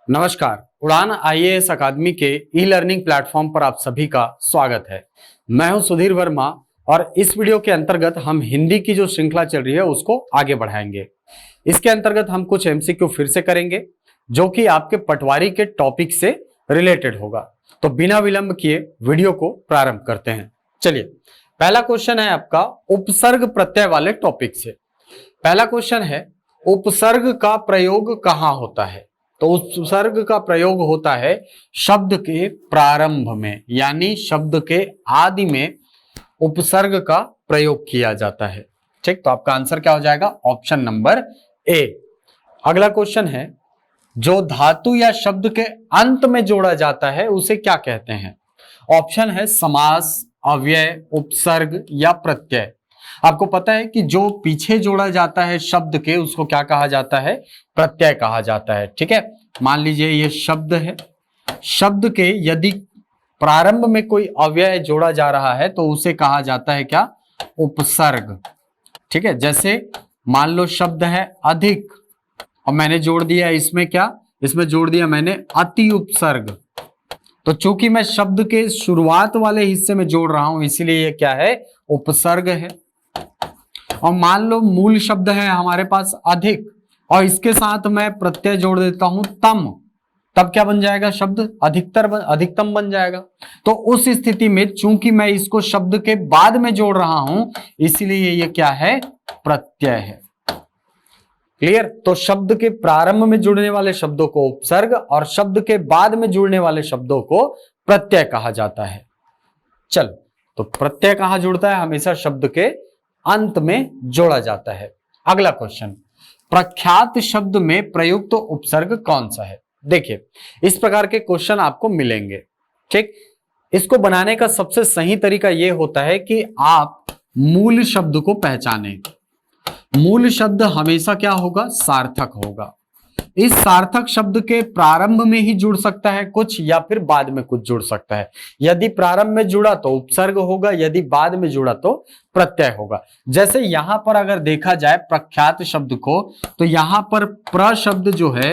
नमस्कार। उड़ान आईएएस अकादमी के ई लर्निंग प्लेटफॉर्म पर आप सभी का स्वागत है। मैं हूं सुधीर वर्मा और इस वीडियो के अंतर्गत हम हिंदी की जो श्रृंखला चल रही है उसको आगे बढ़ाएंगे। इसके अंतर्गत हम कुछ एमसीक्यू फिर से करेंगे जो कि आपके पटवारी के टॉपिक से रिलेटेड होगा। तो बिना विलंब किए वीडियो को प्रारंभ करते हैं। चलिए, पहला क्वेश्चन है आपका उपसर्ग प्रत्यय वाले टॉपिक से। पहला क्वेश्चन है, उपसर्ग का प्रयोग कहां होता है? तो उपसर्ग का प्रयोग होता है शब्द के प्रारंभ में, यानी शब्द के आदि में उपसर्ग का प्रयोग किया जाता है। ठीक, तो आपका आंसर क्या हो जाएगा? Option number A. अगला क्वेश्चन है, जो धातु या शब्द के अंत में जोड़ा जाता है उसे क्या कहते हैं? ऑप्शन है समास, अव्यय, उपसर्ग या प्रत्यय। आपको पता है कि जो पीछे जोड़ा जाता है शब्द के उसको क्या कहा जाता है? प्रत्यय कहा जाता है। ठीक है, मान लीजिए ये शब्द है, शब्द के यदि प्रारंभ में कोई अव्यय जोड़ा जा रहा है तो उसे कहा जाता है क्या? उपसर्ग। ठीक है, जैसे मान लो शब्द है अधिक और मैंने जोड़ दिया इसमें क्या? इसमें जोड़ दिया मैंने अति उपसर्ग। तो चूंकि मैं शब्द के शुरुआत वाले हिस्से में जोड़ रहा हूं इसीलिए ये क्या है? उपसर्ग है। और मान लो मूल शब्द है हमारे पास अधिक और इसके साथ मैं प्रत्यय जोड़ देता हूं तम, तब क्या बन जाएगा? शब्द अधिकतम बन जाएगा। तो उस स्थिति में चूंकि मैं इसको शब्द के बाद में जोड़ रहा हूं इसीलिए ये क्या है? प्रत्यय है। क्लियर? तो शब्द के प्रारंभ में जुड़ने वाले शब्दों को उपसर्ग और शब्द के बाद में जुड़ने वाले शब्दों को प्रत्यय कहा जाता है। चल, तो प्रत्यय कहां जुड़ता है? हमेशा शब्द के अंत में जोड़ा जाता है। अगला क्वेश्चन, प्रख्यात शब्द में प्रयुक्त उपसर्ग कौन सा है? देखिए, इस प्रकार के क्वेश्चन आपको मिलेंगे। ठीक, इसको बनाने का सबसे सही तरीका यह होता है कि आप मूल शब्द को पहचानें। मूल शब्द हमेशा क्या होगा? सार्थक होगा। इस सार्थक शब्द के प्रारंभ में ही जुड़ सकता है कुछ या फिर बाद में कुछ जुड़ सकता है। यदि प्रारंभ में जुड़ा तो उपसर्ग होगा, यदि बाद में जुड़ा तो प्रत्यय होगा। जैसे यहां पर अगर देखा जाए प्रख्यात शब्द को तो यहां पर प्र शब्द जो है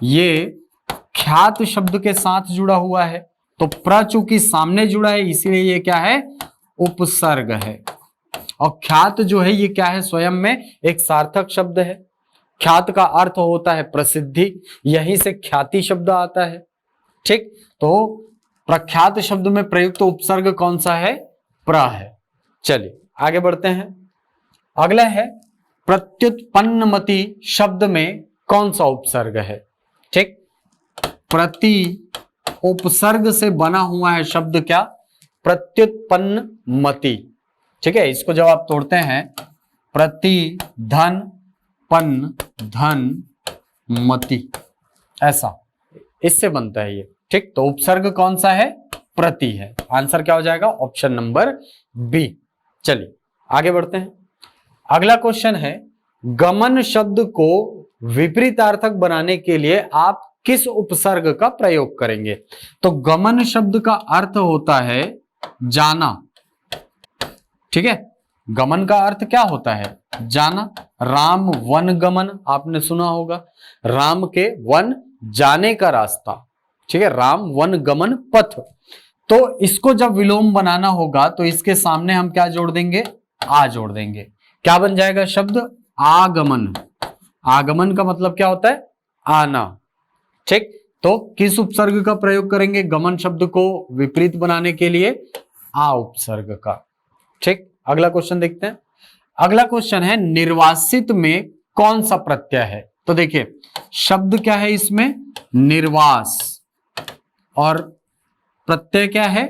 ये ख्यात शब्द के साथ जुड़ा हुआ है। तो प्र चूंकि सामने जुड़ा है इसीलिए ये क्या है? उपसर्ग है। और ख्यात जो है ये क्या है? स्वयं में एक सार्थक शब्द है। ख्यात का अर्थ होता है प्रसिद्धि, यहीं से ख्याति शब्द आता है। ठीक, तो प्रख्यात शब्द में प्रयुक्त उपसर्ग कौन सा है? प्र है। चलिए आगे बढ़ते हैं। अगला है, प्रत्युत्पन्नमति शब्द में कौन सा उपसर्ग है? ठीक, प्रति उपसर्ग से बना हुआ है शब्द क्या? प्रत्युत्पन्नमति। ठीक है, इसको जब आप तोड़ते हैं प्रति धन पन्न धन मति, ऐसा इससे बनता है ये। ठीक, तो उपसर्ग कौन सा है? प्रति है। आंसर क्या हो जाएगा? Option number B. चलिए आगे बढ़ते हैं। अगला क्वेश्चन है, गमन शब्द को विपरीतार्थक बनाने के लिए आप किस उपसर्ग का प्रयोग करेंगे? तो गमन शब्द का अर्थ होता है जाना। ठीक है, गमन का अर्थ क्या होता है? जाना। राम वन गमन आपने सुना होगा, राम के वन जाने का रास्ता। ठीक है, राम वन गमन पथ। तो इसको जब विलोम बनाना होगा तो इसके सामने हम क्या जोड़ देंगे? आ जोड़ देंगे। क्या बन जाएगा शब्द? आगमन। आगमन का मतलब क्या होता है? आना। ठीक, तो किस उपसर्ग का प्रयोग करेंगे गमन शब्द को विपरीत बनाने के लिए? आ उपसर्ग का। ठीक, अगला क्वेश्चन देखते हैं। अगला क्वेश्चन है, निर्वासित में कौन सा प्रत्यय है? तो देखिए शब्द क्या है इसमें? निर्वास। और प्रत्यय क्या है?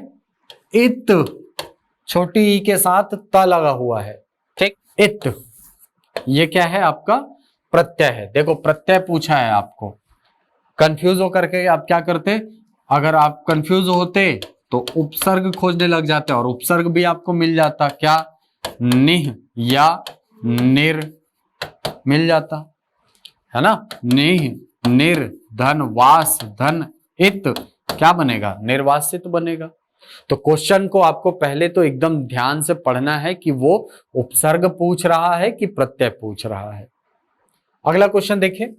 इत। छोटी ई के साथ त लगा हुआ है। ठीक, इत, ये क्या है? आपका प्रत्यय है। देखो प्रत्यय पूछा है आपको, कंफ्यूज होकर के आप क्या करते? अगर आप कंफ्यूज होते तो उपसर्ग खोजने लग जाते और उपसर्ग भी आपको मिल जाता। क्या? निह या निर मिल जाता है ना। निह, निर, धन, वास, धन, इत, क्या बनेगा? निर्वासित बनेगा। तो क्वेश्चन को आपको पहले तो एकदम ध्यान से पढ़ना है कि वो उपसर्ग पूछ रहा है कि प्रत्यय पूछ रहा है। अगला क्वेश्चन देखिए,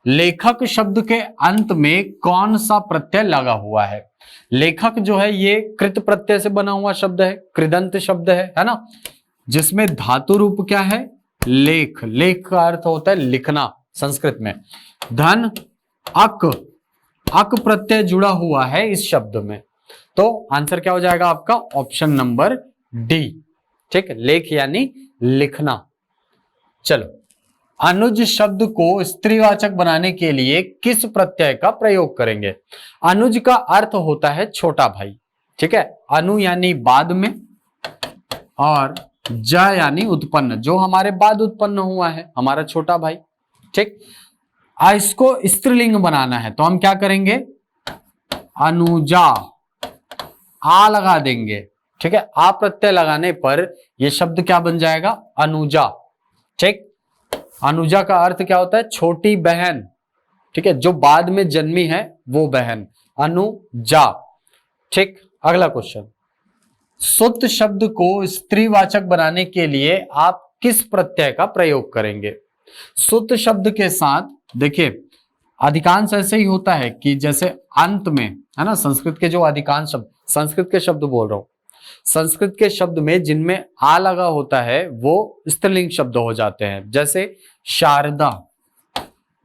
लेखक शब्द के अंत में कौन सा प्रत्यय लगा हुआ है? लेखक जो है ये कृत प्रत्यय से बना हुआ शब्द है, कृदंत शब्द है ना, जिसमें धातु रूप क्या है? लेख। लेख का अर्थ होता है लिखना संस्कृत में। धन अक, अक प्रत्यय जुड़ा हुआ है इस शब्द में, तो आंसर क्या हो जाएगा आपका? Option number D. ठीक, लेख यानी लिखना। चलो, अनुज शब्द को स्त्रीवाचक बनाने के लिए किस प्रत्यय का प्रयोग करेंगे? अनुज का अर्थ होता है छोटा भाई। ठीक है, अनु यानी बाद में और ज यानी उत्पन्न, जो हमारे बाद उत्पन्न हुआ है, हमारा छोटा भाई। ठीक, इसको स्त्रीलिंग बनाना है तो हम क्या करेंगे? अनुजा, आ लगा देंगे। ठीक है, आ प्रत्यय लगाने पर यह शब्द क्या बन जाएगा? अनुजा। ठीक, अनुजा का अर्थ क्या होता है? छोटी बहन। ठीक है, जो बाद में जन्मी है वो बहन, अनुजा। ठीक, अगला क्वेश्चन, सुत शब्द को स्त्रीवाचक बनाने के लिए आप किस प्रत्यय का प्रयोग करेंगे? सुत शब्द के साथ देखिए, अधिकांश ऐसे ही होता है कि जैसे अंत में, है ना, संस्कृत के जो अधिकांश शब्द, संस्कृत के शब्द बोल रहा हूं, संस्कृत के शब्द में जिनमें आ लगा होता है वो स्त्रीलिंग शब्द हो जाते हैं, जैसे शारदा,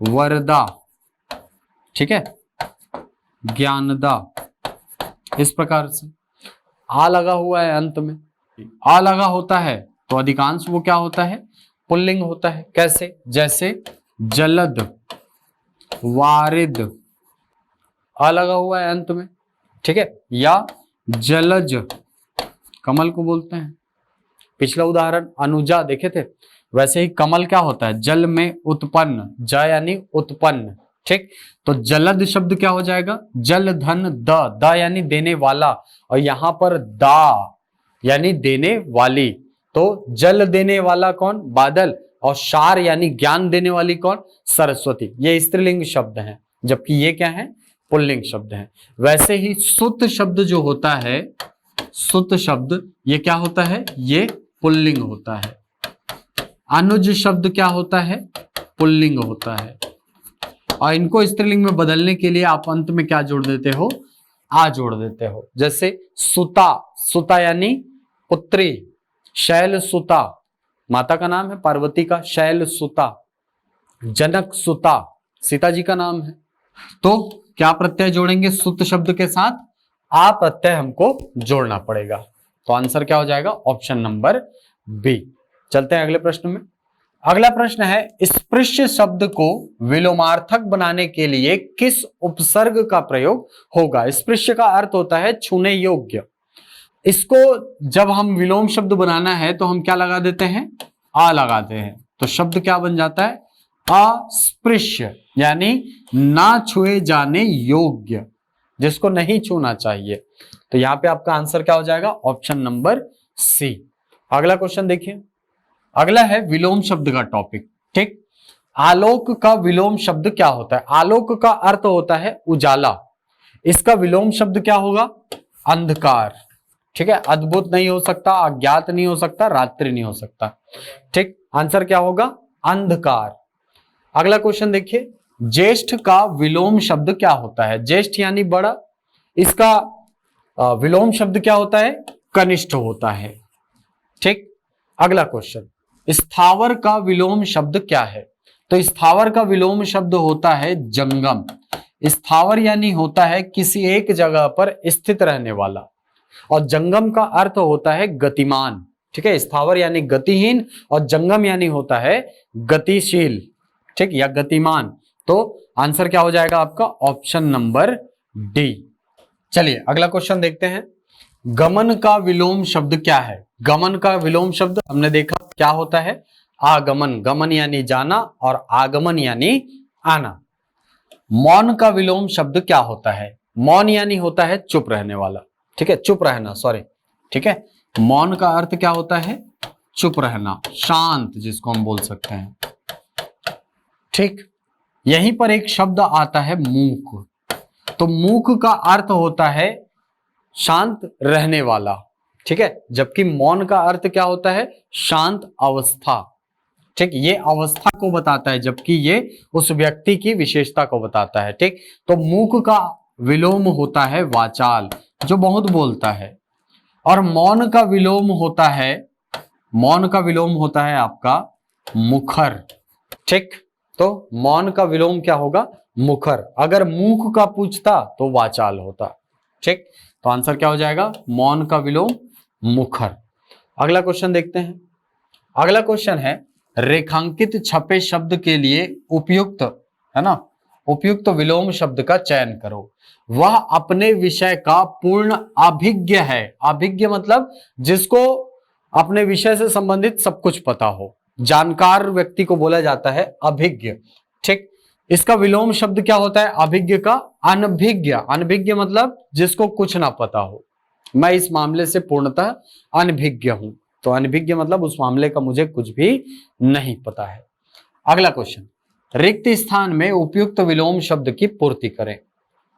वरदा, ठीक है, ज्ञानदा, इस प्रकार से आ लगा हुआ है अंत में। आ लगा होता है तो अधिकांश वो क्या होता है? पुल्लिंग होता है। कैसे? जैसे जलद, वारिद, आ लगा हुआ है अंत में। ठीक है, या जलज, कमल को बोलते हैं। पिछला उदाहरण अनुजा देखे थे, वैसे ही कमल क्या होता है? जल में उत्पन्न, ज यानी उत्पन्न। ठीक, तो जलद शब्द क्या हो जाएगा? जल धन द, द यानी देने वाला, और यहां पर दा यानी देने वाली, तो जल देने वाला कौन? बादल, और शार यानी ज्ञान देने वाली कौन? सरस्वती। ये स्त्रीलिंग शब्द हैं, जबकि ये क्या है? पुल्लिंग शब्द हैं। वैसे ही सुत शब्द जो होता है, सुत शब्द ये क्या होता है? ये पुल्लिंग होता है। अनुज शब्द क्या होता है? पुल्लिंग होता है। और इनको स्त्रीलिंग में बदलने के लिए आप अंत में क्या जोड़ देते हो? आ जोड़ देते हो। जैसे सुता, सुता यानी पुत्री, शैल सुता, माता का नाम है पार्वती का, शैल सुता। जनक सुता, सीता जी का नाम है। तो क्या प्रत्यय जोड़ेंगे सुत शब्द के साथ? आ प्रत्यय हमको जोड़ना पड़ेगा। तो आंसर क्या हो जाएगा? Option number B. चलते हैं अगले प्रश्न में। अगला प्रश्न है, स्पृश्य शब्द को विलोमार्थक बनाने के लिए किस उपसर्ग का प्रयोग होगा? स्पृश्य का अर्थ होता है छूने योग्य। इसको जब हम विलोम शब्द बनाना है तो हम क्या लगा देते हैं? आ लगाते हैं, तो शब्द क्या बन जाता है? अस्पृश्य, यानी ना छुए जाने योग्य, जिसको नहीं छूना चाहिए। तो यहां पे आपका आंसर क्या हो जाएगा? Option number C. अगला क्वेश्चन देखिए, अगला है विलोम शब्द का टॉपिक। ठीक, आलोक का विलोम शब्द क्या होता है? आलोक का अर्थ होता है उजाला, इसका विलोम शब्द क्या होगा? अंधकार। ठीक है, अद्भुत नहीं हो सकता, अज्ञात नहीं हो सकता, रात्रि नहीं हो सकता। ठीक, आंसर क्या होगा? अंधकार। अगला क्वेश्चन देखिए, ज्येष्ठ का विलोम शब्द क्या होता है? ज्येष्ठ यानी बड़ा, इसका विलोम शब्द क्या होता है? कनिष्ठ होता है। ठीक, अगला क्वेश्चन, स्थावर का विलोम शब्द क्या है? तो स्थावर का विलोम शब्द होता है जंगम। स्थावर यानी होता है किसी एक जगह पर स्थित रहने वाला, और जंगम का अर्थ होता है गतिमान। ठीक है, स्थावर यानी गतिहीन और जंगम यानी होता है गतिशील, ठीक, या गतिमान। तो आंसर क्या हो जाएगा आपका? Option number D. चलिए अगला क्वेश्चन देखते हैं, गमन का विलोम शब्द क्या है? गमन का विलोम शब्द हमने देखा क्या होता है? आगमन। गमन यानी जाना और आगमन यानी आना। मौन का विलोम शब्द क्या होता है? मौन यानी होता है चुप रहने वाला। ठीक है, चुप रहना, सॉरी। ठीक है, मौन का अर्थ क्या होता है? चुप रहना, शांत, जिसको हम बोल सकते हैं। ठीक, यहीं पर एक शब्द आता है मूक। तो मूक का अर्थ होता है शांत रहने वाला। ठीक है, जबकि मौन का अर्थ क्या होता है? शांत अवस्था। ठीक, ये अवस्था को बताता है, जबकि ये उस व्यक्ति की विशेषता को बताता है। ठीक, तो मूक का विलोम होता है वाचाल, जो बहुत बोलता है, और मौन का विलोम होता है, मौन का विलोम होता है आपका मुखर। ठीक, तो मौन का विलोम क्या होगा? मुखर। अगर मूक का पूछता तो वाचाल होता। ठीक, तो आंसर क्या हो जाएगा? मौन का विलोम मुखर। अगला क्वेश्चन देखते हैं। अगला क्वेश्चन है, रेखांकित छपे शब्द के लिए उपयुक्त, है ना, उपयुक्त विलोम शब्द का चयन करो। वह अपने विषय का पूर्ण अभिज्ञ है। अभिज्ञ मतलब जिसको अपने विषय से संबंधित सब कुछ पता हो, जानकार व्यक्ति को बोला जाता है अभिज्ञ। ठीक, इसका विलोम शब्द क्या होता है अभिज्ञ का? अनभिज्ञ। अनभिज्ञ मतलब जिसको कुछ ना पता हो। मैं इस मामले से पूर्णतः अनभिज्ञ हूं, तो अनभिज्ञ मतलब उस मामले का मुझे कुछ भी नहीं पता है। अगला क्वेश्चन, रिक्त स्थान में उपयुक्त विलोम शब्द की पूर्ति करें।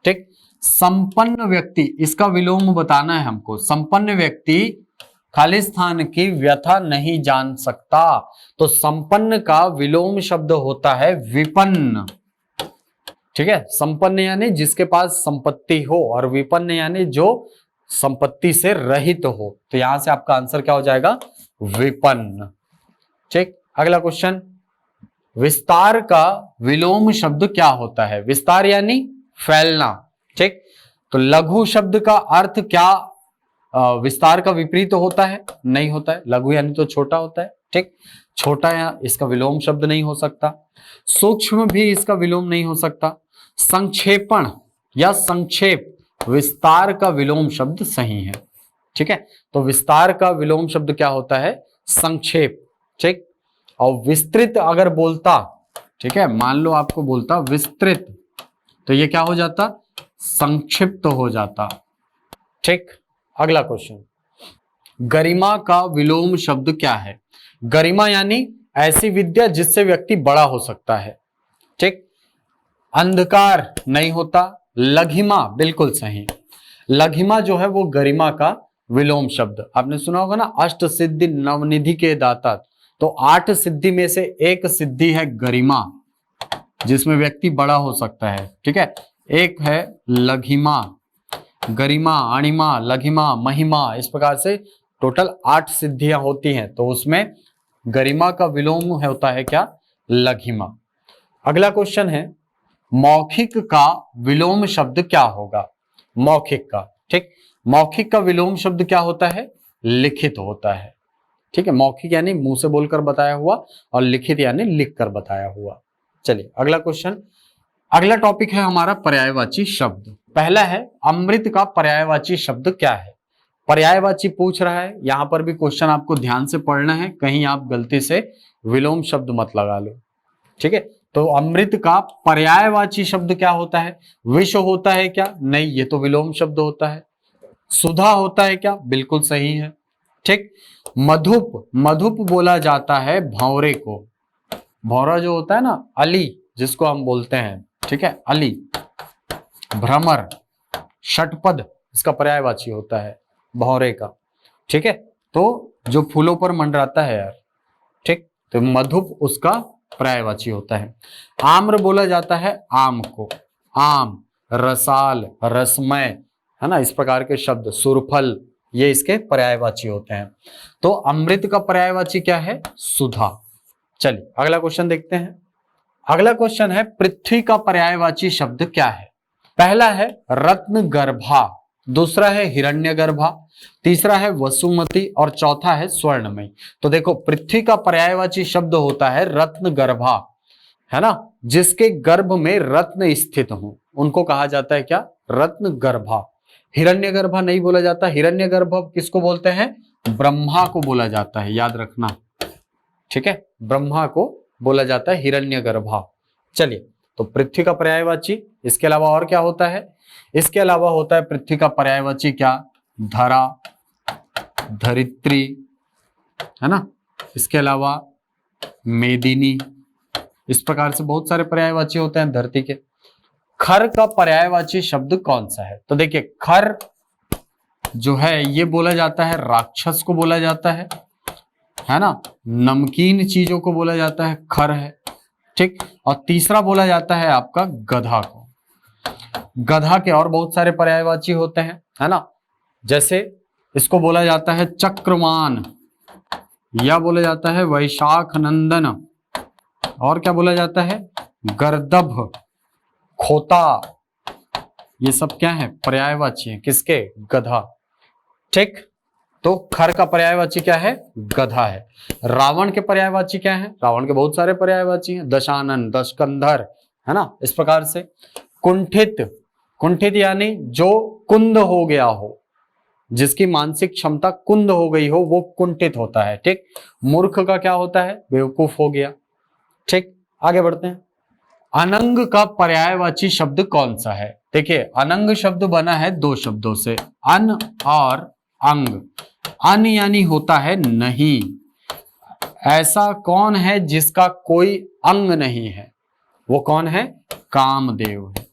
ठीक, संपन्न व्यक्ति, इसका विलोम बताना है हमको। संपन्न व्यक्ति खाली स्थान की व्यथा नहीं जान सकता, तो संपन्न का विलोम शब्द होता है विपन्न। ठीक है, संपन्न यानी जिसके पास संपत्ति हो, और विपन्न यानी जो संपत्ति से रहित हो। तो यहां से आपका आंसर क्या हो जाएगा? विपन्न। ठीक, अगला क्वेश्चन, विस्तार का विलोम शब्द क्या होता है? विस्तार यानी फैलना। ठीक, तो लघु शब्द का अर्थ क्या विस्तार का विपरीत होता है? नहीं होता है। लघु यानी तो छोटा होता है। ठीक, छोटा या इसका विलोम शब्द नहीं हो सकता। सूक्ष्म भी इसका विलोम नहीं हो सकता। संक्षेपण या संक्षेप विस्तार का विलोम शब्द सही है। ठीक है, तो विस्तार का विलोम शब्द क्या होता है? संक्षेप। ठीक, और विस्तृत अगर बोलता, ठीक है, मान लो आपको बोलता विस्तृत, तो ये क्या हो जाता? संक्षिप्त हो जाता। ठीक, अगला क्वेश्चन, गरिमा का विलोम शब्द क्या है? गरिमा यानी ऐसी विद्या जिससे व्यक्ति बड़ा हो सकता है। ठीक, अंधकार नहीं होता। लघिमा बिल्कुल सही। लघिमा जो है वो गरिमा का विलोम शब्द। आपने सुना होगा ना, अष्ट सिद्धि नवनिधि के दाता, तो 8 सिद्धि में से एक सिद्धि है गरिमा, जिसमें व्यक्ति बड़ा हो सकता है। ठीक है, एक है लघिमा, गरिमा, अणिमा, लघिमा, महिमा, इस प्रकार से टोटल 8 सिद्धियां होती हैं, तो उसमें गरिमा का विलोम होता है क्या? लघिमा। अगला क्वेश्चन है, मौखिक का विलोम शब्द क्या होगा? मौखिक का, ठीक, मौखिक का विलोम शब्द क्या होता है? लिखित होता है। ठीक है, मौखिक यानी मुंह से बोलकर बताया हुआ, और लिखित यानी लिखकर बताया हुआ। चलिए अगला क्वेश्चन। अगला टॉपिक है हमारा पर्यायवाची शब्द। पहला है, अमृत का पर्यायवाची शब्द क्या है? पर्यायवाची पूछ रहा है, यहां पर भी क्वेश्चन आपको ध्यान से पढ़ना है, कहीं आप गलती से विलोम शब्द मत लगा लो। ठीक है, तो अमृत का पर्यायवाची शब्द क्या होता है? विष होता है क्या? नहीं, ये तो विलोम शब्द होता है। सुधा होता है क्या? बिल्कुल सही है। ठीक, मधुप, मधुप बोला जाता है भौरे को। भौरा जो होता है ना, अली जिसको हम बोलते हैं, ठीक है, अली। भ्रमर, षटपद इसका पर्यायवाची होता है भौरे का। ठीक है, तो जो फूलों पर मंडराता है यार, ठीक, तो मधुप उसका पर्यायवाची होता है। आम्र बोला जाता है आम को। आम, रसाल, रसमय, है ना, इस प्रकार के शब्द, सुरफल, ये इसके पर्यायवाची होते हैं। तो अमृत का पर्यायवाची क्या है? सुधा। चलिए अगला क्वेश्चन देखते हैं। अगला क्वेश्चन है, पृथ्वी का पर्यायवाची शब्द क्या है? पहला है रत्न गर्भा, दूसरा है हिरण्यगर्भा, तीसरा है वसुमती, और चौथा है स्वर्णमयी। तो देखो, पृथ्वी का पर्यायवाची शब्द होता है रत्न गर्भा, है ना, जिसके गर्भ में रत्न स्थित हो, उनको कहा जाता है क्या? रत्न गर्भा। हिरण्यगर्भा नहीं बोला जाता। हिरण्यगर्भ किसको बोलते हैं? ब्रह्मा को बोला जाता है, याद रखना। ठीक है, ब्रह्मा को बोला जाता है हिरण्यगर्भा। चलिए, तो पृथ्वी का पर्यायवाची, इसके अलावा और क्या होता है? इसके अलावा होता है पृथ्वी का पर्यायवाची क्या? धरा, धरित्री, है ना, इसके अलावा मेदिनी, इस प्रकार से बहुत सारे पर्यायवाची होते हैं धरती के। खर का पर्यायवाची शब्द कौन सा है? तो देखिए, खर जो है ये बोला जाता है राक्षस को बोला जाता है। है ना, नमकीन चीजों को बोला जाता है खर है, ठीक। और तीसरा बोला जाता है आपका गधा को। गधा के और बहुत सारे पर्यायवाची होते हैं, है ना, जैसे इसको बोला जाता है चक्रवान, या बोला जाता है वैशाख नंदन, और क्या बोला जाता है गर्दभ, खोता। ये सब क्या है पर्यायवाची है किसके, गधा, ठीक। तो खर का पर्यायवाची क्या है, गधा है। रावण के पर्यायवाची क्या है, रावण के बहुत सारे पर्यायवाची हैं, दशानन, दशकंधर, है ना, इस प्रकार से। कुंठित, कुंठित यानी जो कुंद हो गया हो, जिसकी मानसिक क्षमता कुंद हो गई हो, वो कुंठित होता है, ठीक। मूर्ख का क्या होता है, बेवकूफ हो गया, ठीक। आगे बढ़ते हैं। अनंग का पर्यायवाची शब्द कौन सा है। देखिए अनंग शब्द बना है दो शब्दों से, अन और अंग। अन यानी होता है नहीं, ऐसा कौन है जिसका कोई अंग नहीं है, वो कौन है, कामदेव है।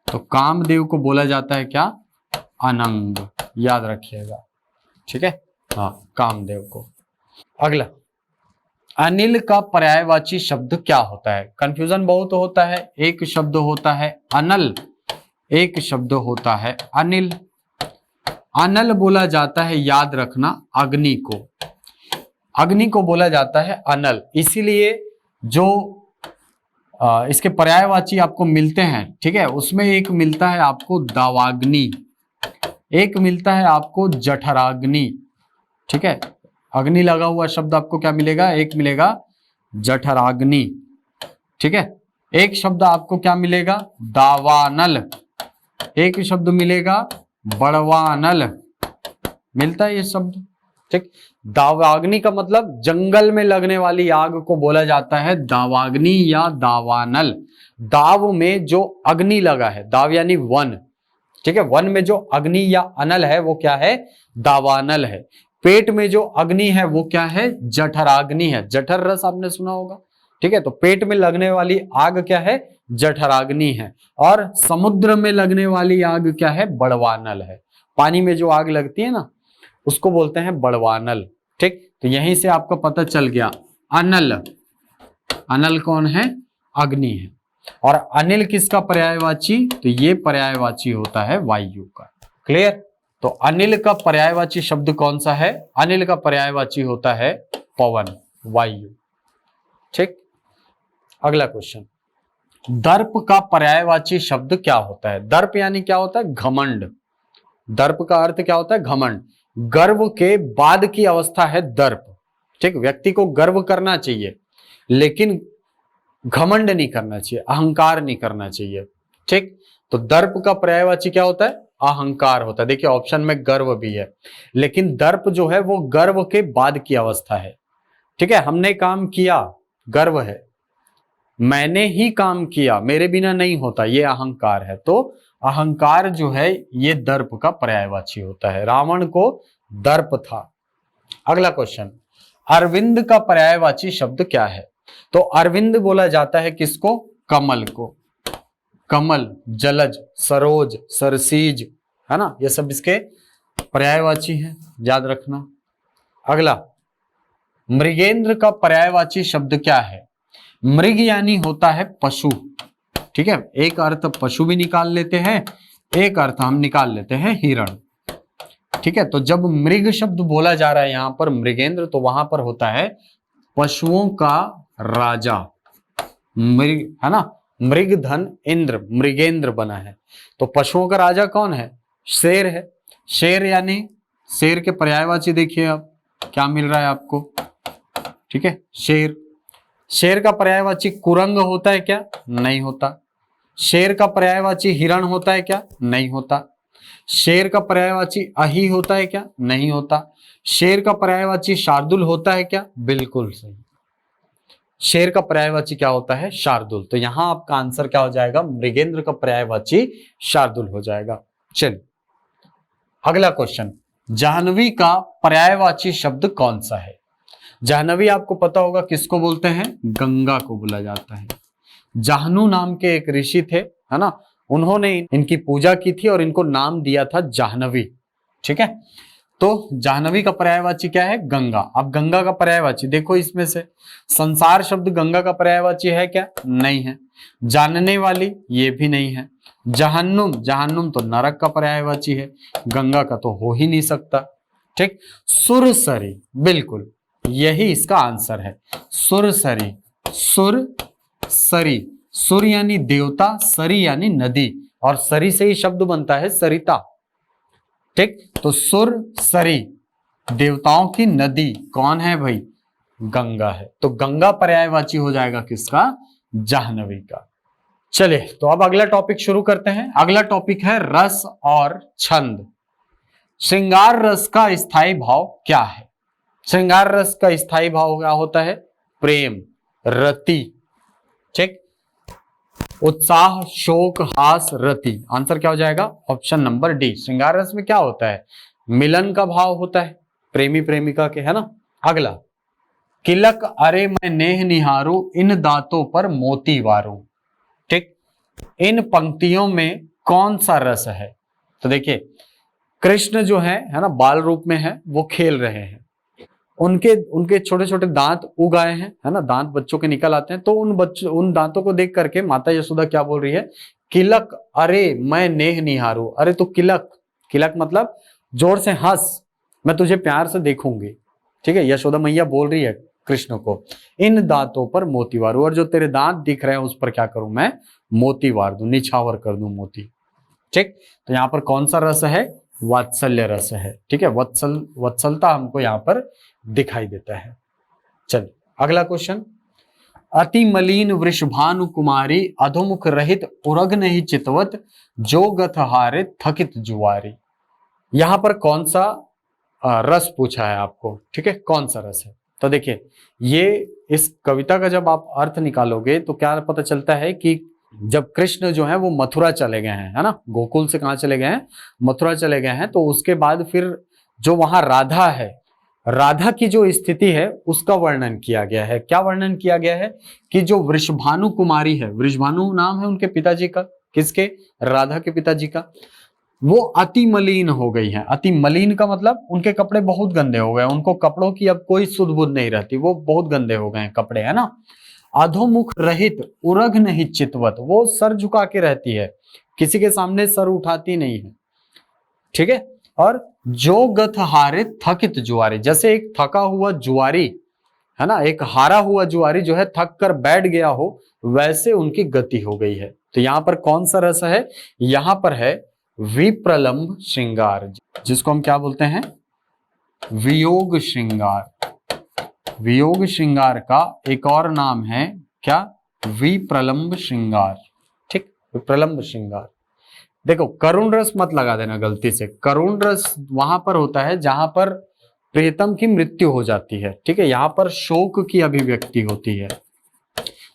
तो कामदेव को बोला जाता है क्या, अनंग, याद रखिएगा, ठीक है, हाँ कामदेव को। अगला, अनिल का पर्यायवाची शब्द क्या होता है। कंफ्यूजन बहुत होता है, एक शब्द होता है अनल, एक शब्द होता है अनिल। अनल बोला जाता है, याद रखना, अग्नि को, अग्नि को बोला जाता है अनल। इसीलिए जो इसके पर्यायवाची आपको मिलते हैं, ठीक है, उसमें एक मिलता है आपको दावाग्नि, एक मिलता है आपको जठराग्नि, ठीक है। अग्नि लगा हुआ शब्द आपको क्या मिलेगा, एक मिलेगा जठराग्नि, ठीक है। एक शब्द आपको क्या मिलेगा, दावानल, एक शब्द मिलेगा बड़वानल, मिलता है ये शब्द, ठीक। दावाग्नि का मतलब जंगल में लगने वाली आग को बोला जाता है दावाग्नि या दावानल। दाव में जो अग्नि लगा है, दाव यानी वन, ठीक है, वन में जो अग्नि या अनल है वो क्या है, दावानल है। पेट में जो अग्नि है वो क्या है, जठराग्नि है। जठर रस आपने सुना होगा, ठीक है। तो पेट में लगने वाली आग क्या है, जठराग्नि है। और समुद्र में लगने वाली आग क्या है, बड़वानल है। पानी में जो आग लगती है ना उसको बोलते हैं बड़वानल, ठीक। तो यहीं से आपको पता चल गया अनल, अनल कौन है, अग्नि है। और अनिल किसका पर्यायवाची, तो ये पर्यायवाची होता है वायु का। क्लियर। तो अनिल का पर्यायवाची शब्द कौन सा है, अनिल का पर्यायवाची होता है पवन, वायु, ठीक। अगला क्वेश्चन, दर्प का पर्यायवाची शब्द क्या होता है। दर्प यानी क्या होता है, घमंड। दर्प का अर्थ क्या होता है, घमंड। गर्व के बाद की अवस्था है दर्प, ठीक। व्यक्ति को गर्व करना चाहिए लेकिन घमंड नहीं करना चाहिए, अहंकार नहीं करना चाहिए, ठीक। तो दर्प का पर्यायवाची क्या होता है, अहंकार होता है। देखिए ऑप्शन में गर्व भी है, लेकिन दर्प जो है वो गर्व के बाद की अवस्था है, ठीक है। हमने काम किया, गर्व है, मैंने ही काम किया, मेरे बिना नहीं होता, ये अहंकार है। तो अहंकार जो है ये दर्प का पर्यायवाची होता है। रावण को दर्प था। अगला क्वेश्चन, अरविंद का पर्यायवाची शब्द क्या है। तो अरविंद बोला जाता है किसको, कमल को। कमल, जलज, सरोज, सरसीज, है ना, ये सब इसके पर्यायवाची हैं, याद रखना। अगला, मृगेंद्र का पर्यायवाची शब्द क्या है। मृग यानी होता है पशु, ठीक है। एक अर्थ पशु भी निकाल लेते हैं, एक अर्थ हम निकाल लेते हैं हिरण, ठीक है। तो जब मृग शब्द बोला जा रहा है यहां पर मृगेंद्र, तो वहां पर होता है पशुओं का राजा, मृग, है ना, मृग धन इंद्र, मृगेंद्र बना है। तो पशुओं का राजा कौन है, शेर है। शेर यानी, शेर के पर्यायवाची देखिए आप क्या मिल रहा है आपको, ठीक है, शेर। शेर का पर्यायवाची कुरंग होता है क्या, नहीं होता। शेर का पर्यायवाची हिरण होता है क्या, नहीं होता। शेर का पर्यायवाची अही होता है क्या, नहीं होता। शेर का पर्यायवाची शार्दुल होता है क्या, बिल्कुल सही। शेर का पर्यायवाची क्या होता है, शार्दुल। तो यहां आपका आंसर क्या हो जाएगा, मृगेंद्र का पर्यायवाची शार्दुल हो जाएगा। चलिए अगला क्वेश्चन, जाह्नवी का पर्यायवाची शब्द कौन सा है। जाह्नवी आपको पता होगा किसको बोलते हैं, गंगा को बोला जाता है। जाह्नू नाम के एक ऋषि थे, है ना, उन्होंने इनकी पूजा की थी और इनको नाम दिया था जाह्नवी, ठीक है। तो जाह्नवी का पर्यायवाची क्या है? गंगा। अब गंगा का पर्यायवाची देखो, इसमें से संसार शब्द गंगा का पर्यायवाची है क्या? नहीं है। जानने वाली, ये भी नहीं है। जहन्नुम, जहन्नुम तो नरक का पर्यायवाची है, गंगा का तो हो ही नहीं सकता। ठीक। सुरसरी, बिल्कुल यही इसका आंसर है, सुरसरी। सुरसरी, सुर यानी देवता, सरी यानी नदी, और सरी से ही शब्द बनता है सरिता। ठीक, तो सुर सरी, देवताओं की नदी कौन है भाई? गंगा है। तो गंगा पर्यायवाची हो जाएगा किसका? जाह्नवी का। चलिए, तो अब अगला टॉपिक शुरू करते हैं। अगला टॉपिक है रस और छंद। श्रृंगार रस का स्थायी भाव क्या है? श्रृंगार रस का स्थायी भाव क्या होता है? प्रेम, रति। ठीक, उत्साह, शोक, हास, रति। आंसर क्या हो जाएगा? Option number D. श्रृंगार रस में क्या होता है? मिलन का भाव होता है प्रेमी प्रेमिका के, है ना। अगला, किलक अरे मैं नेह निहारू, इन दांतों पर मोती वारू। ठीक, इन पंक्तियों में कौन सा रस है? तो देखिए, कृष्ण जो है ना, बाल रूप में है, वो खेल रहे हैं, उनके छोटे छोटे दांत उग आए हैं, है ना, दांत बच्चों के निकल आते हैं। तो उन दांतों को देख करके माता यशोदा क्या बोल रही है? किलक अरे मैं नेह निहारू। अरे तो किलक, किलक मतलब जोर से हंस, मैं तुझे प्यार से देखूंगी। ठीक है, यशोदा मैया बोल रही है कृष्ण को, इन दांतों पर मोती वारू, और जो तेरे दांत दिख रहे हैं उस पर क्या करूं मैं? मोती वार दूं, निछावर कर दूं मोती। ठीक, तो यहां पर कौन सा रस है? वात्सल्य रस है। ठीक है, वत्सलता हमको यहां पर दिखाई देता है। चलिए, अगला क्वेश्चन, अति मलिन वृषभानु कुमारी, अधोमुख रहित उरग नहीं चितवत, जो गथ हारे थकित जुआरी। यहां पर कौन सा रस पूछा है आपको? ठीक है, कौन सा रस है? तो देखिए, ये इस कविता का जब आप अर्थ निकालोगे तो क्या पता चलता है कि जब कृष्ण जो है वो मथुरा चले गए हैं, है ना, गोकुल से कहां चले गए हैं? मथुरा चले गए हैं। तो उसके बाद फिर जो वहां राधा है, राधा की जो स्थिति है उसका वर्णन किया गया है। क्या वर्णन किया गया है? कि जो वृषभानु कुमारी है, वृषभानु नाम है उनके पिताजी का, किसके? राधा के पिताजी का, वो अति मलिन हो गई है। अति मलिन का मतलब उनके कपड़े बहुत गंदे हो गए, उनको कपड़ों की अब कोई सुध बुध नहीं रहती, वो बहुत गंदे हो गए हैं कपड़े, है ना। अधोमुख रहित उरग नहीं चितवत, वो सर झुका के रहती है, किसी के सामने सर उठाती नहीं है। ठीक है, और जो गथ हारे थकित जुआरी, जैसे एक थका हुआ जुआरी, है ना, एक हारा हुआ जुआरी जो है थक कर बैठ गया हो, वैसे उनकी गति हो गई है। तो यहां पर कौन सा रस है? यहां पर है विप्रलंब श्रृंगार, जिसको हम क्या बोलते हैं? वियोग श्रृंगार। वियोग श्रृंगार का एक और नाम है क्या? विप्रलंब श्रृंगार। ठीक, विप्रलंब श्रृंगार। देखो, करुण रस मत लगा देना गलती से। करुण रस वहां पर होता है जहां पर प्रियतम की मृत्यु हो जाती है। ठीक है, यहां पर शोक की अभिव्यक्ति होती है,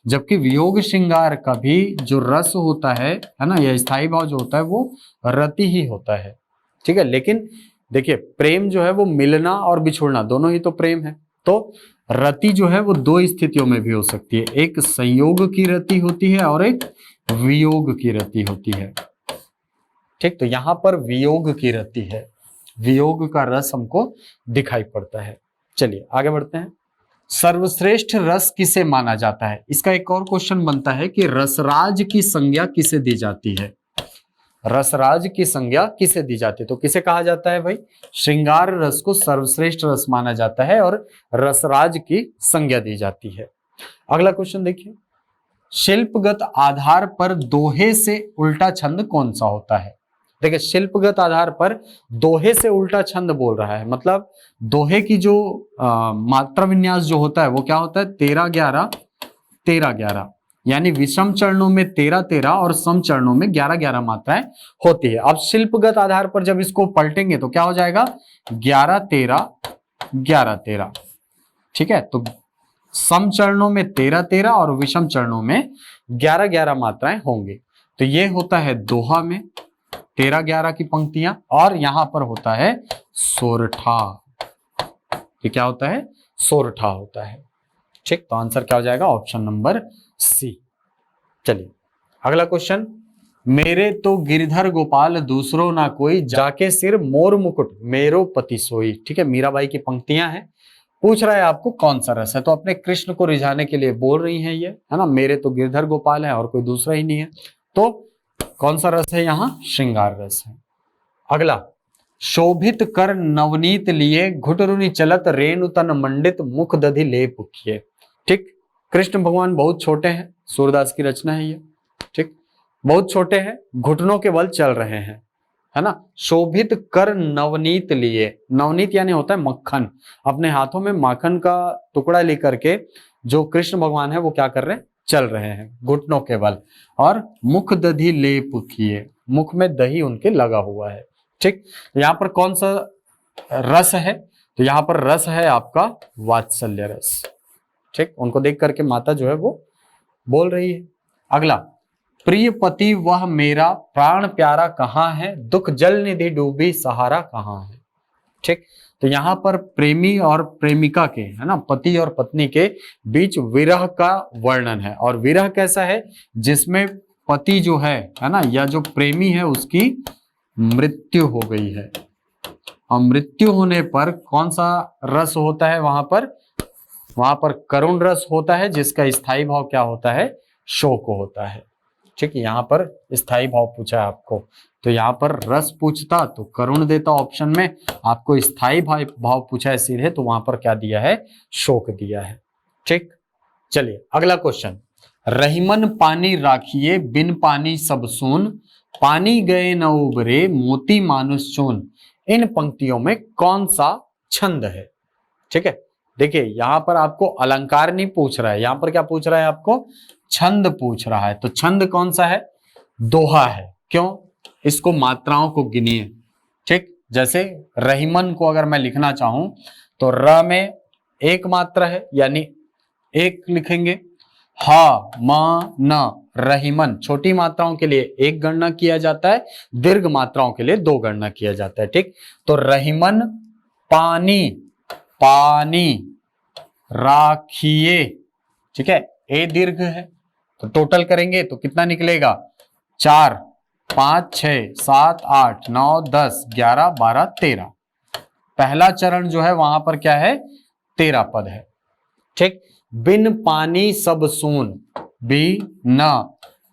जबकि वियोग श्रृंगार का भी जो रस होता है ना, यह स्थायी भाव जो होता है वो रति ही होता है। ठीक है, लेकिन देखिए, प्रेम जो है वो मिलना और बिछुड़ना दोनों ही तो प्रेम है। तो रति जो है वो दो स्थितियों में भी हो सकती है, एक संयोग की रति होती है और एक वियोग की रति होती है। ठीक, तो यहां पर वियोग की रति है, वियोग का रस हमको दिखाई पड़ता है। चलिए आगे बढ़ते हैं। सर्वश्रेष्ठ रस किसे माना जाता है? इसका एक और क्वेश्चन बनता है कि रसराज की संज्ञा किसे दी जाती है? रसराज की संज्ञा किसे दी जाती है? तो किसे कहा जाता है भाई? श्रृंगार रस को सर्वश्रेष्ठ रस माना जाता है और रसराज की संज्ञा दी जाती है। अगला क्वेश्चन देखिए, शिल्पगत आधार पर दोहे से उल्टा छंद कौन सा होता है? देखिए, शिल्पगत आधार पर दोहे से उल्टा छंद बोल रहा है, मतलब दोहे की जो मात्रा विन्यास जो होता है वो क्या होता है? 13-11 13-11, यानी विषम चरणों में 13-13 और सम चरणों में 11-11 मात्राएं होती है। अब शिल्पगत आधार पर जब इसको पलटेंगे तो क्या हो जाएगा? 11-13 11-13। ठीक है, तो सम चरणों में 13-13 और विषम चरणों में 11-11 मात्राएं होंगी। तो ये होता है दोहा में 13-11 की पंक्तियां, और यहां पर होता है सोरठा। ये क्या होता है? सोरठा होता है। ठीक, तो आंसर क्या हो जाएगा? Option number C. चलिए अगला क्वेश्चन, मेरे तो गिरधर गोपाल दूसरो ना कोई, जाके सिर मोर मुकुट मेरो पति सोई। ठीक है, मीराबाई की पंक्तियां हैं। पूछ रहा है आपको कौन सा रस है, तो अपने कृष्ण को रिझाने के लिए बोल रही हैं ये, है ना। मेरे तो गिरधर गोपाल है और कोई दूसरा ही नहीं है, तो कौन सा रस है यहाँ, श्रृंगार रस है। अगला, शोभित कर नवनीत लिए, घुटरुनि चलत रेणु तन मंडित, मुख दधि लेप किए। ठीक, कृष्ण भगवान बहुत छोटे हैं, सूरदास की रचना है ये। ठीक, बहुत छोटे हैं, घुटनों के बल चल रहे हैं, है ना। शोभित कर नवनीत लिए, नवनीत यानी होता है मक्खन, अपने हाथों में माखन का टुकड़ा लेकर के जो कृष्ण भगवान है वो क्या कर रहे हैं, चल रहे हैं घुटनों के बल। और मुख दधि लेप किए, मुख में दही उनके लगा हुआ है। ठीक, यहाँ पर कौन सा रस है, तो यहाँ पर रस है आपका वात्सल्य रस। ठीक, उनको देख करके माता जो है वो बोल रही है। अगला, प्रिय पति वह मेरा, प्राण प्यारा कहाँ है, दुख जल निधि डूबी सहारा कहाँ है। ठीक, तो यहाँ पर प्रेमी और प्रेमिका के, है ना, पति और पत्नी के बीच विरह का वर्णन है। और विरह कैसा है, जिसमें पति जो है ना, या जो प्रेमी है उसकी मृत्यु हो गई है। और मृत्यु होने पर कौन सा रस होता है वहां पर करुण रस होता है, जिसका स्थायी भाव क्या होता है, शोक होता है। ठीक है, यहाँ पर स्थायी भाव पूछा है आपको, तो यहाँ पर रस पूछता तो करुण देता ऑप्शन में, आपको स्थायी भाव पूछा है सीधे, तो वहां पर क्या दिया है, शोक दिया है। ठीक, चलिए अगला क्वेश्चन, रहीमन पानी राखिए, बिन पानी सब सून, पानी गए न उबरे, मोती मानुष चून। इन पंक्तियों में कौन सा छंद है। ठीक है, देखिए यहां पर आपको अलंकार नहीं पूछ रहा है, यहां पर क्या पूछ रहा है आपको, छंद पूछ रहा है। तो छंद कौन सा है, दोहा है। क्यों, इसको मात्राओं को गिनिए। ठीक, जैसे रहीमन को अगर मैं लिखना चाहूं तो र में एक मात्रा है, यानी एक लिखेंगे। हा म न, रहीमन छोटी मात्राओं के लिए एक गणना किया जाता है, दीर्घ मात्राओं के लिए दो गणना किया जाता है। ठीक, तो रहीमन पानी, पानी राखिए। ठीक है, ए दीर्घ है, तो टोटल करेंगे तो कितना निकलेगा, 4 5 6 7 8 9 10 11 12 13। पहला चरण जो है वहां पर क्या है, 13 पद है। ठीक, बिन पानी सब सून, बी न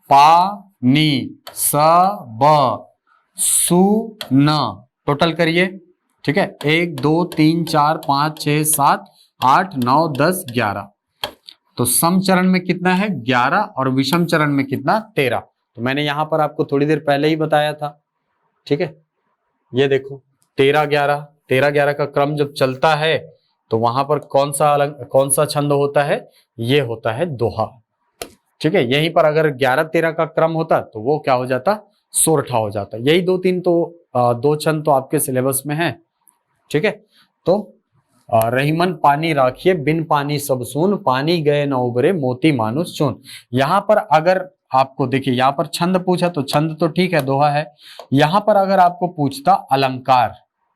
पानी सब सु न, टोटल करिए। ठीक है, 1 2 3 4 5 6 7 8 9 10 11। तो सम चरण में कितना है, 11, और विषम चरण में कितना, 13। तो मैंने यहां पर आपको थोड़ी देर पहले ही बताया था। ठीक है, ये देखो 13 11, 13 11 का क्रम जब चलता है तो वहां पर कौन सा छंद होता है, ये होता है दोहा। ठीक है, यहीं पर अगर 11 13 का क्रम होता तो वो क्या हो जाता, सोरठा हो जाता। यही दो तीन तो दो छंद तो आपके सिलेबस में है। ठीक है, तो रहीमन पानी राखिए, बिन पानी सब सून, पानी गए न उबरे, मोती मानुष चून। यहां पर अगर आपको देखिए, यहां पर छंद पूछा तो छंद तो ठीक है, दोहा है। यहां पर अगर आपको पूछता अलंकार,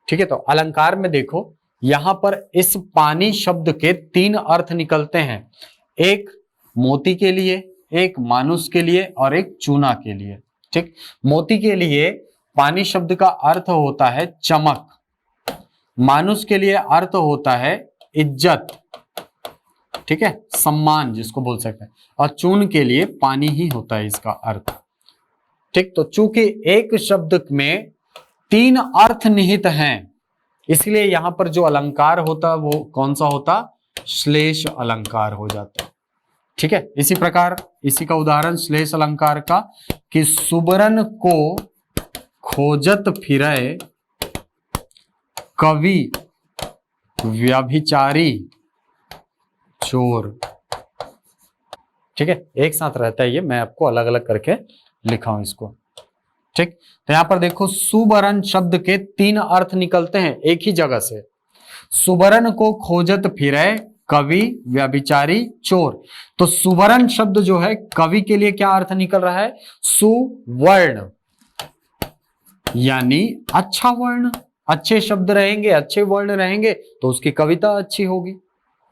ठीक है, तो अलंकार में देखो यहां पर इस पानी शब्द के 3 अर्थ निकलते हैं, एक मोती के लिए, एक मानुष के लिए और एक चूना के लिए। ठीक, मोती के लिए पानी शब्द का अर्थ होता है चमक, मानुष के लिए अर्थ होता है इज्जत, ठीक है, सम्मान जिसको बोल सकते हैं, और चून के लिए पानी ही होता है इसका अर्थ। ठीक, तो चूंकि एक शब्द में 3 अर्थ निहित हैं, इसलिए यहां पर जो अलंकार होता वो कौन सा होता, श्लेष अलंकार हो जाता है। ठीक है, इसी प्रकार इसी का उदाहरण श्लेष अलंकार का, कि सुबरन को खोजत फिरे, कवि व्यभिचारी चोर। ठीक है, एक साथ रहता है ये, मैं आपको अलग अलग करके लिखा हूं इसको। ठीक, तो यहां पर देखो सुबरन शब्द के 3 अर्थ निकलते हैं एक ही जगह से। सुबरन को खोजत फिरे, कवि व्यभिचारी चोर। तो सुवर्ण शब्द जो है कवि के लिए क्या अर्थ निकल रहा है, सुवर्ण, यानी अच्छा वर्ण। अच्छे शब्द रहेंगे, अच्छे वर्ण रहेंगे तो उसकी कविता अच्छी होगी।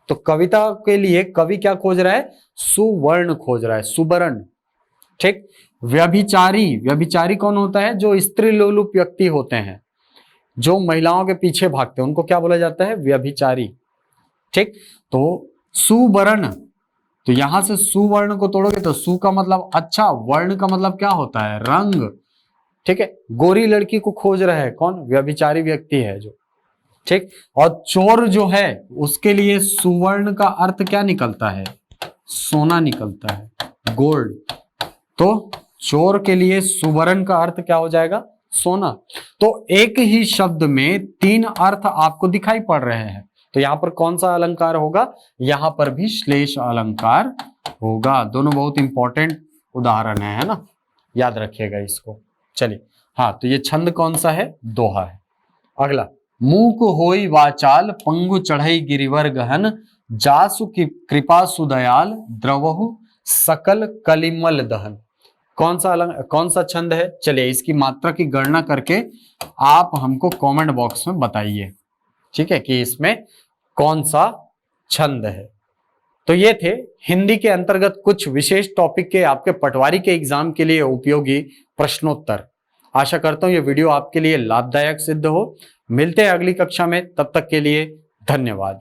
तो कविता के लिए कवि क्या खोज रहा है, सुवर्ण खोज रहा है, सुवर्ण। ठीक, व्यभिचारी, व्यभिचारी कौन होता है? जो स्त्री लोलुप व्यक्ति होते हैं, जो महिलाओं के पीछे भागते हैं, उनको क्या बोला जाता है? व्यभिचारी। ठीक, तो सुवर्ण, तो यहां से सुवर्ण को तोड़ोगे तो सु का मतलब अच्छा, वर्ण का मतलब क्या होता है? रंग। ठीक है, गोरी लड़की को खोज रहा है कौन? व्यभिचारी व्यक्ति है जो। ठीक, और चोर जो है उसके लिए सुवर्ण का अर्थ क्या निकलता है? सोना निकलता है, गोल्ड। तो चोर के लिए सुवर्ण का अर्थ क्या हो जाएगा? सोना। तो एक ही शब्द में 3 अर्थ आपको दिखाई पड़ रहे हैं, तो यहां पर कौन सा अलंकार होगा? यहां पर भी श्लेष अलंकार होगा। दोनों बहुत इंपॉर्टेंट उदाहरण है ना, याद रखिएगा इसको। चलिए, हाँ, तो ये छंद कौन सा है? दोहा है। अगला, मूक होई वाचाल पंगु चढ़ई गिरिवर गहन, जासु की कृपा सुदयाल द्रवहु सकल कलिमल दहन। कौन सा छंद है? चलिए इसकी मात्रा की गणना करके आप हमको कमेंट बॉक्स में बताइए, ठीक है, कि इसमें कौन सा छंद है। तो ये थे हिंदी के अंतर्गत कुछ विशेष टॉपिक के आपके पटवारी के एग्जाम के लिए उपयोगी प्रश्नोत्तर। आशा करता हूं ये वीडियो आपके लिए लाभदायक सिद्ध हो। मिलते हैं अगली कक्षा में, तब तक के लिए धन्यवाद।